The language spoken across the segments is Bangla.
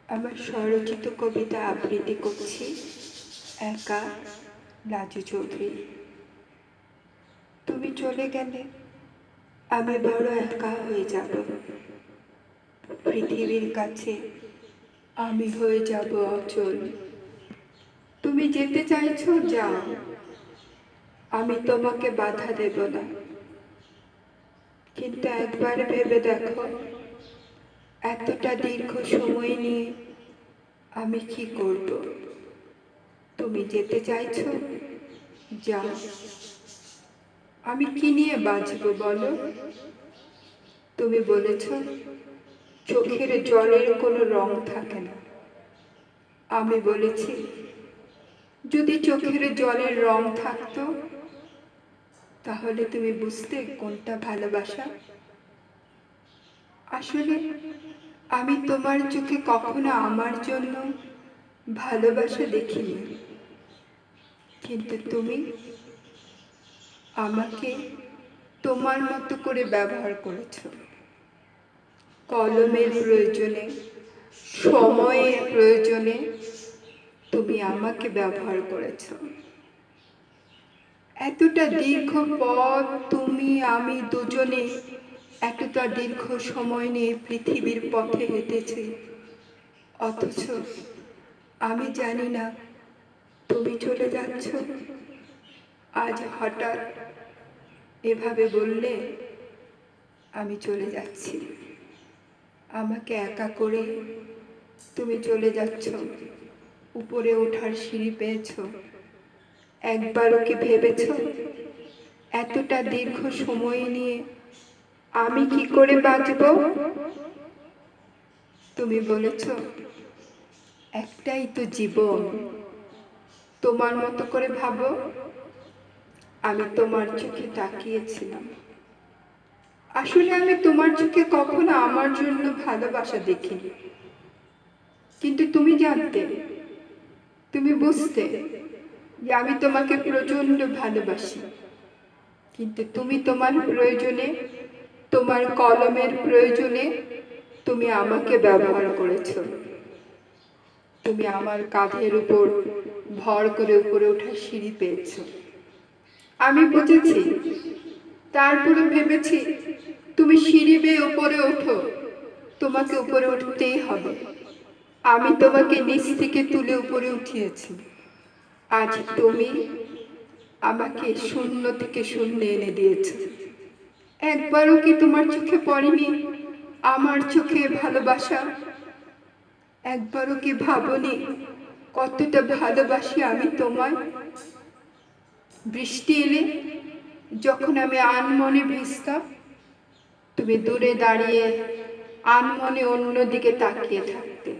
আমার স্বরচিত কবিতা আবৃত্তি করছি একা, লাজু চৌধুরী। তুমি চলে গেলে আমি বড় একা হয়ে যাব। পৃথিবীর কাছে আমি হয়ে যাব অচল। তুমি যেতে চাইছো, যাও, আমি তোমাকে বাধা দেব না। কিন্তু একবার ভেবে দেখো, এতটা দীর্ঘ সময় নিয়ে আমি কি করব? তুমি যেতে চাইছো, যাও, আমি কি নিয়ে বাঁচব বলো? তুমি বলেছ চোখের জলের কোনো রং থাকে না। আমি বলেছি যদি চোখের জলের রং থাকতো তাহলে তুমি বুঝতে কোনটা ভালোবাসা। আসলে আমি তোমার চোখে কখনো আমার জন্য ভালোবাসা দেখিনি, কিন্তু তুমি আমাকে তোমার মতো করে ব্যবহার করেছ। কলমের প্রয়োজনে, সময়ের প্রয়োজনে তুমি আমাকে ব্যবহার করেছ। এতটা দীর্ঘ পথ তুমি আমি দুজনে এতটা দীর্ঘ সময় নিয়ে পৃথিবীর পথে হেঁটেছি, অথচ আমি জানি না তুমি চলে যাচ্ছ। আজ হঠাৎ এভাবে বললে আমি চলে যাচ্ছি। আমাকে একা করে তুমি চলে যাচ্ছ। উপরে ওঠার সিঁড়ি পেয়েছ, একবারও কি ভেবেছ এতটা দীর্ঘ সময় নিয়ে আমি কি করে বাঁচব? তুমি বলেছ একটাই তো জীবন, তোমার মতো করে ভাবো। আমি তোমার চোখে তাকিয়েছিলাম। আসলে আমি তোমার চোখে কখনো আমার জন্য ভালোবাসা দেখিনি, কিন্তু তুমি জানতে, তুমি বুঝতে যে আমি তোমাকে প্রচন্ড ভালোবাসি। কিন্তু তুমি তোমার প্রয়োজনে, তোমার কলমের প্রয়োজনে তুমি আমাকে ব্যবহার করেছো। তুমি আমার কাঁধের উপর ভর করে উপরে ওঠার সিঁড়ি পেয়েছো। আমি বুঝেছি, তারপরে ভেবেছি তুমি সিঁড়ি বেয়ে উপরে ওঠো, তোমাকে উপরে উঠতেই হবে। আমি তোমাকে নিচ থেকে তুলে উপরে উঠিয়েছি। আজ তুমি আমাকে শূন্য থেকে শূন্যে এনে দিয়েছ। একবারও কি তোমার চোখে পড়েনি আমার চোখে ভালোবাসা? একবারও কি ভাবনি কতটা ভালোবাসি আমি তোমায়? বৃষ্টি এলে যখন আমি আনমনে ভিজতাম, তুমি দূরে দাঁড়িয়ে আনমনে অন্যদিকে তাকিয়ে থাকতে।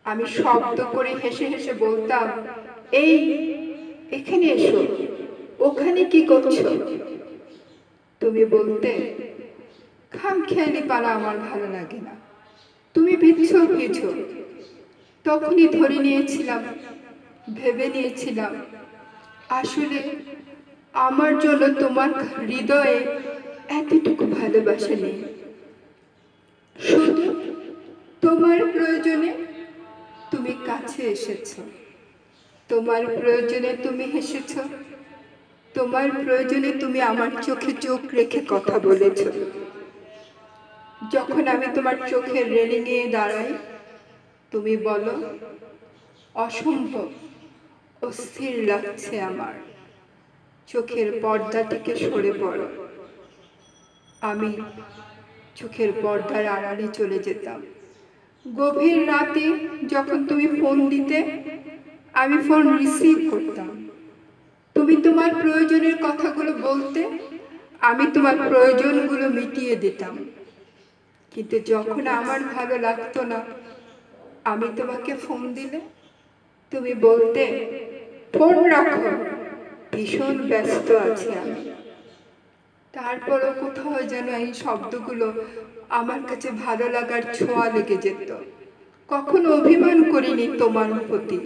আমি শব্দ করে হেসে হেসে বলতাম, এই এখানে এসো, ওখানে কি করছো? তুমি বলতে খামখেয়ালি পালা আমার ভালো লাগে না, তুমি ভিজছো ভিজো। তখনই ধরে নিয়েছিলাম, ভেবে নিয়েছিলাম আসলে আমার জন্য তোমার হৃদয়ে এতটুকু ভালোবাসা নেই। শুধু তোমার প্রয়োজনে তুমি কাছে এসেছো, তোমার প্রয়োজনে তুমি হেসেছ, তোমার প্রয়োজনে তুমি আমার চোখে চোখ রেখে কথা বলেছ। যখন আমি তোমার চোখের রেলিংয়ে দাঁড়াই, তুমি বলো অসম্ভব, অস্থির লাগছে আমার, চোখের পর্দা থেকে সরে পড়ো। আমি চোখের পর্দার আড়ালে চলে যেতাম। গভীর রাতে যখন তুমি ফোন দিতে, আমি ফোন রিসিভ করতাম। তুমি তোমার প্রয়োজনের কথাগুলো বলতে, আমি তোমার প্রয়োজনগুলো মিটিয়ে দিতাম। কিন্তু যখন আমার ভালো লাগতো না, আমি তোমাকে ফোন দিলে তুমি বলতে ফোন রাখো, ভীষণ ব্যস্ত আছি আমি। তারপরও কোথাও যেন এই শব্দগুলো আমার কাছে ভালো লাগার ছোঁয়া লেগে যেত। কখনো অভিমান করিনি তোমার প্রতি,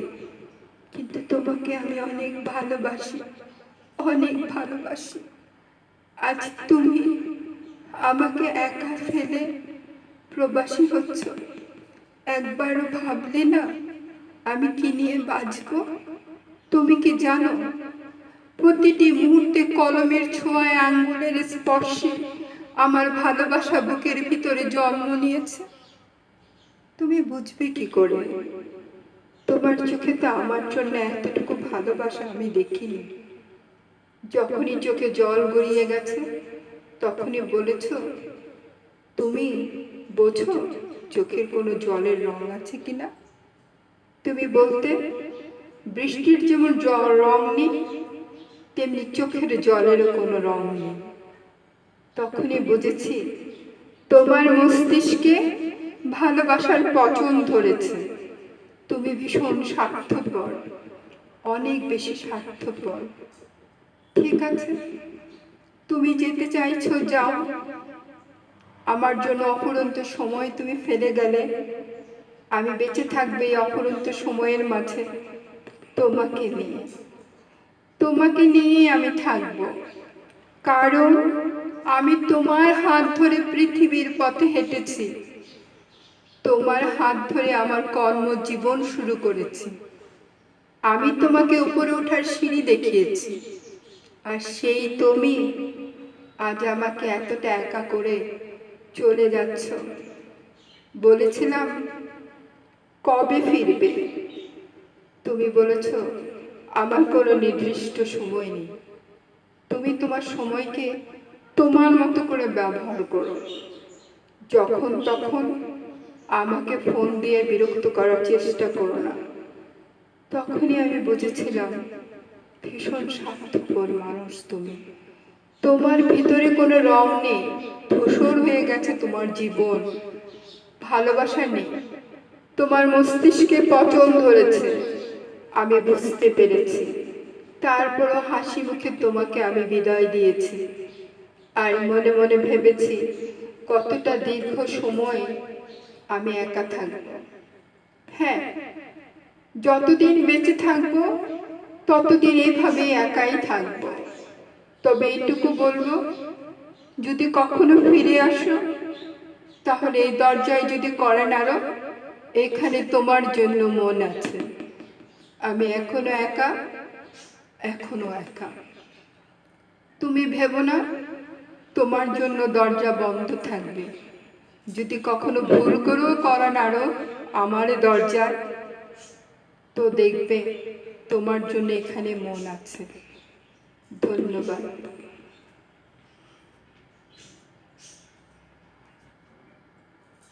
কিন্তু তোমাকে আমি অনেক ভালোবাসি, অনেক ভালোবাসি। আজ তুমি আমাকে একা ফেলে প্রবাসী হচ্ছ। একবারও ভাবলে না আমি কি নিয়ে বাঁচব? তুমি কি জানো, প্রতিটি মুহূর্তে কলমের ছোঁয়ায় আঙ্গুলের স্পর্শে আমার ভালোবাসা বুকের ভিতরে জন্ম নিয়েছে। তুমি বুঝবে কি করে? তোমার চোখে তো আমার জন্য এতটুকু ভালোবাসা আমি দেখিনি। যখনই চোখে জল গড়িয়ে গেছে তখনই বলেছ, তুমি বোঝো চোখের কোনো জলের রং আছে কিনা। তুমি বলতে, বৃষ্টির যেমন রং নেই তেমনি চোখের জলেরও কোনো রং নেই। তখনই বুঝেছি তোমার মস্তিষ্কে ভালোবাসার পচন ধরেছে। তুমি ভীষণ স্বার্থপর, অনেক বেশি স্বার্থপর। ঠিক আছে, তুমি যেতে চাইছো যাও। আমার জন্য অফুরন্ত সময় তুমি ফেলে গেলে। আমি বেঁচে থাকবে এই অফুরন্ত সময়ের মাঝে তোমাকে নিয়ে। তোমাকে নিয়ে আমি থাকব, কারণ আমি তোমার হাত ধরে পৃথিবীর পথে হেঁটেছি। তোমার হাত ধরে আমার কর্মজীবন শুরু করেছি। আমি তোমাকে উপরে ওঠার সিঁড়ি দেখিয়েছি, আর সেই তুমি আজ আমাকে এতটা একা করে চলে যাচ্ছ। বলেছিলাম কবে ফিরবে, তুমি বলেছ আমার কোনো নির্দিষ্ট সময় নেই। তুমি তোমার সময়কে তোমার মতো করে ব্যবহার করো। যখন তখন আমাকে ফোন দিয়ে বিরক্ত করার চেষ্টা করো না। তখনই আমি বুঝেছিলাম ভীষণ স্বার্থপর মানুষ তুমি। তোমার ভিতরে কোনো রং নেই, ধূসর হয়ে গেছে তোমার জীবন। ভালোবাসা নেই, তোমার মস্তিষ্কে পচন ধরেছে। আমি বুঝতে পেরেছি। তারপরও হাসি মুখে তোমাকে আমি বিদায় দিয়েছি, আর মনে মনে ভেবেছি কতটা দীর্ঘ সময় আমি একা থাকব। হ্যাঁ, যতদিন বেঁচে থাকবো ততদিন এইভাবেই একাই থাকবো। তবে এইটুকু বলবো, যদি কখনো ফিরে আসো তাহলে এই দরজায় যদি কড়া নাড়ো, এখানে তোমার জন্য মন আছে। আমি এখনো একা, এখনো একা। তুমি ভেবো না তোমার জন্য দরজা বন্ধ থাকবে। যদি কখনো ভুল করেও কড়া নাড়ো আমার দরজা, তো দেখবে তোমার জন্য এখানে মন আছে। ধন্যবাদ।